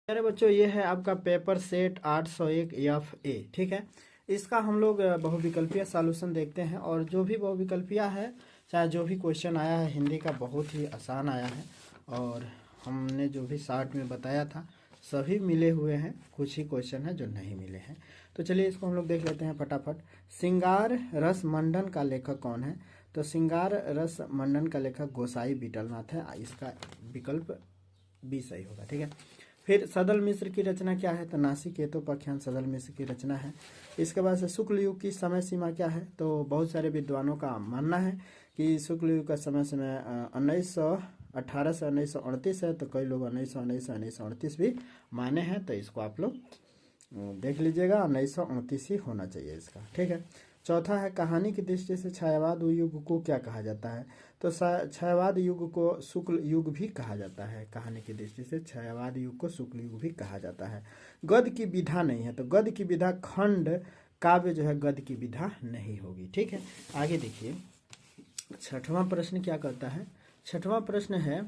अरे बच्चों, ये है आपका पेपर सेट 801 एफ ए। ठीक है, इसका हम लोग बहुविकल्पीय सॉल्यूशन देखते हैं। और जो भी बहुविकल्पीय है, चाहे जो भी क्वेश्चन आया है हिंदी का, बहुत ही आसान आया है। और हमने जो भी शार्ट में बताया था सभी मिले हुए हैं, कुछ ही क्वेश्चन है जो नहीं मिले हैं। तो चलिए इसको हम लोग देख लेते हैं फटाफट। श्रृंगार रस मंडन का लेखक कौन है? तो श्रृंगार रस मंडन का लेखक गोसाई बीटलनाथ है। इसका विकल्प बी सही होगा। ठीक है, फिर सदल मिश्र की रचना क्या है? तो नासिकेतोपाख्यान सदल मिश्र की रचना है। इसके बाद से शुक्ल युग की समय सीमा क्या है? तो बहुत सारे विद्वानों का मानना है कि शुक्ल युग का समय समय 1918 से 1938 है। तो कई लोग 1938 भी माने हैं। तो इसको आप लोग देख लीजिएगा, 1929 ही होना चाहिए इसका। ठीक है, चौथा है कहानी की दृष्टि से छायावाद युग को क्या कहा जाता है? तो छायावाद युग को शुक्ल युग भी कहा जाता है। कहानी की दृष्टि से छायावाद युग को शुक्ल युग भी कहा जाता है। गद्य की विधा नहीं है, तो गद्य की विधा खंड काव्य जो है गद्य की विधा नहीं होगी। ठीक है, आगे देखिए छठवां प्रश्न क्या करता है। छठवां प्रश्न है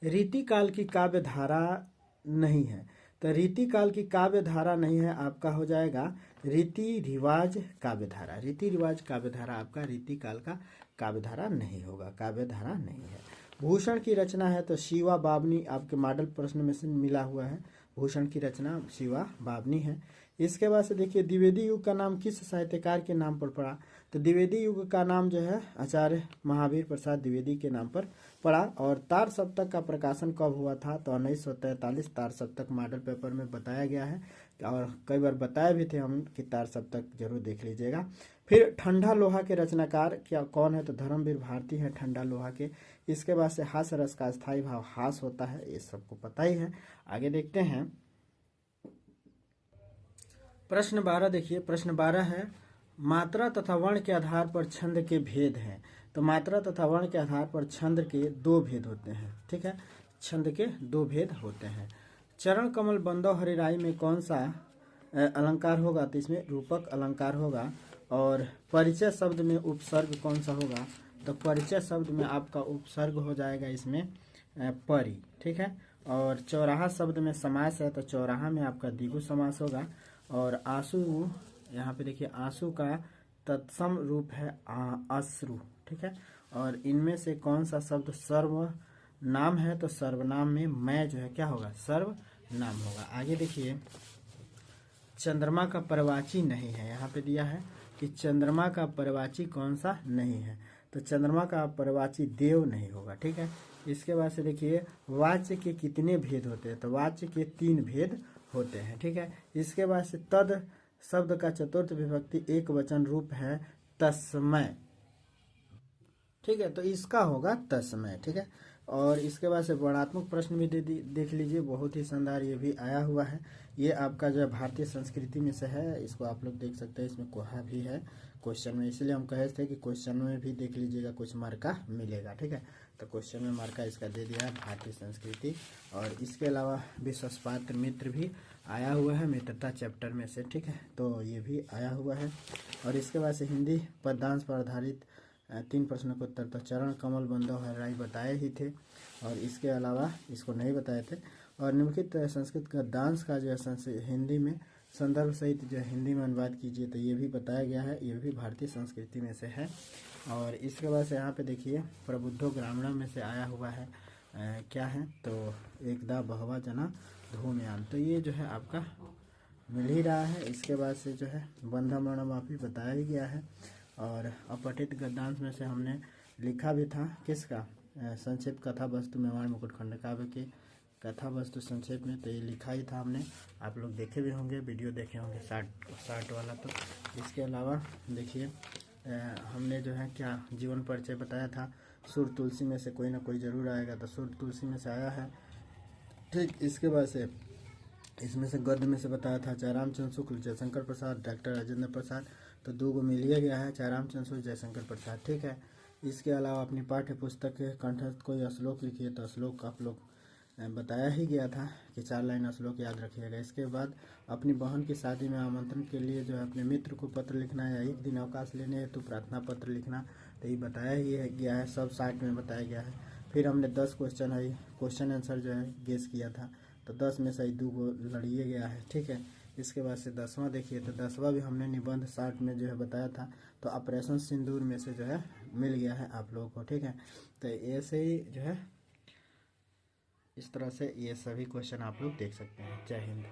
रीति काल की काव्य धारा नहीं है। तो रीति काल की काव्य धारा नहीं है, आपका हो जाएगा रीति रिवाज काव्य धारा। रीति रिवाज काव्य धारा आपका रीति काल का काव्य धारा नहीं होगा, काव्य धारा नहीं है। भूषण की रचना है, तो शिवा बावनी आपके मॉडल प्रश्न में से मिला हुआ है। भूषण की रचना शिवा बावनी है। इसके बाद से देखिए द्विवेदी युग का नाम किस साहित्यकार के नाम पर पड़ा? तो द्विवेदी युग का नाम जो है आचार्य महावीर प्रसाद द्विवेदी के नाम पर पड़ा। और तार सप्तक का प्रकाशन कब हुआ था? तो 1943 तार सप्तक मॉडल पेपर में बताया गया है, और कई बार बताए भी थे हम कि तार सप्तक जरूर देख लीजिएगा। फिर ठंडा लोहा के रचनाकार क्या कौन है? तो धर्मवीर भारती है ठंडा लोहा के। इसके बाद से हास्य रस का स्थायी भाव हास होता है, ये सबको पता ही है। आगे देखते हैं प्रश्न 12। देखिए प्रश्न 12 है मात्रा तथा वर्ण के आधार पर छंद के भेद हैं। तो मात्रा तथा वर्ण के आधार पर छंद के दो भेद होते हैं। ठीक है, छंद के दो भेद होते हैं। चरण कमल बंदो हरिराई में कौन सा अलंकार होगा? तो इसमें रूपक अलंकार होगा। और परिचय शब्द में उपसर्ग कौन सा होगा? तो परिचय शब्द में आपका उपसर्ग हो जाएगा इसमें परि। ठीक है, और चौराहा शब्द में समास है, तो चौराहा में आपका द्विगु समास होगा। और आंसू, यहाँ पे देखिए आंसू का तत्सम रूप है अश्रु। ठीक है, और इनमें से कौन सा शब्द सर्वनाम है? तो सर्वनाम में मैं जो है क्या होगा? सर्वनाम होगा। आगे देखिए चंद्रमा का परवाची नहीं है। यहाँ पे दिया है कि चंद्रमा का परवाची कौन सा नहीं है? तो चंद्रमा का परवाची देव नहीं होगा। ठीक है, इसके बाद से देखिए वाच्य के कितने भेद होते हैं? तो वाच्य के 3 भेद होते हैं। ठीक है, इसके बाद से तद शब्द का चतुर्थ विभक्ति एक वचन रूप है तस्मय। ठीक है, तो इसका होगा तस्मय। ठीक है, और इसके बाद से वर्णात्मक प्रश्न भी देख लीजिए, बहुत ही शानदार ये भी आया हुआ है। ये आपका जो है भारतीय संस्कृति में से है, इसको आप लोग देख सकते हैं। इसमें कोहा भी है क्वेश्चन में, इसलिए हम कहे थे कि क्वेश्चन में भी देख लीजिएगा, कुछ मार्का मिलेगा। ठीक है, तो क्वेश्चन में मार्का इसका दे दिया है भारतीय संस्कृति। और इसके अलावा विश्वासपात्र मित्र भी आया हुआ है मित्रता चैप्टर में से। ठीक है, तो ये भी आया हुआ है। और इसके बाद से हिंदी पद्यांश पर आधारित 3 प्रश्नों को उत्तर। तो चरण कमल बंदो हरिराई बताए ही थे, और इसके अलावा इसको नहीं बताए थे। और निम्नलिखित संस्कृत का डांस का जो है हिंदी में संदर्भ सहित जो हिंदी में अनुवाद कीजिए, तो ये भी बताया गया है। ये भी भारतीय संस्कृति में से है। और इसके बाद से यहाँ पे देखिए प्रबुद्धो ग्रामीण में से आया हुआ है क्या है? तो एकदा बहवा जना धूमयान। तो ये जो है आपका मिल ही रहा है। इसके बाद से जो है बंधा मरण माफी बताया ही गया है। और अपठित गद्यांश में से हमने लिखा भी था किसका? संक्षेप कथा वस्तु मेवाड़ मुकुट खंड काव्य की कथा वस्तु संक्षेप में, तो ये लिखा ही था हमने। आप लोग देखे भी होंगे, वीडियो देखे होंगे शार्ट वाला। तो इसके अलावा देखिए हमने जो है क्या जीवन परिचय बताया था। सुर तुलसी में से कोई ना कोई जरूर आएगा, तो सुर तुलसी में से आया है। ठीक, इसके बाद से इसमें से गद्य में से बताया था चाराम चंद्र शुक्ल जयशंकर प्रसाद डॉक्टर राजेंद्र प्रसाद। तो 2 को मिल लिया गया है, चाराम चंद्र शुक्ल जयशंकर प्रसाद। ठीक है, इसके अलावा अपनी पाठ्य पुस्तक के कंठस्थ कोई श्लोक लिखिए। तो श्लोक आप लोग बताया ही गया था कि 4 लाइन श्लोक याद रखिएगा। इसके बाद अपनी बहन की शादी में आमंत्रण के लिए जो है अपने मित्र को पत्र लिखना है, 1 दिन अवकाश लेने हेतु प्रार्थना पत्र लिखना। तो ये बताया ही गया है, सब 60 में बताया गया है। फिर हमने 10 क्वेश्चन आंसर जो है गेस किया था। तो 10 में से 2 को लड़िए गया है, ठीक है। इसके बाद से 10वां देखिए, तो 10वां भी हमने निबंध 60 में जो है बताया था, तो ऑपरेशन सिंदूर में से जो है मिल गया है आप लोगों को, ठीक है। तो ऐसे ही जो है इस तरह से ये सभी क्वेश्चन आप लोग देख सकते हैं। जय हिंद।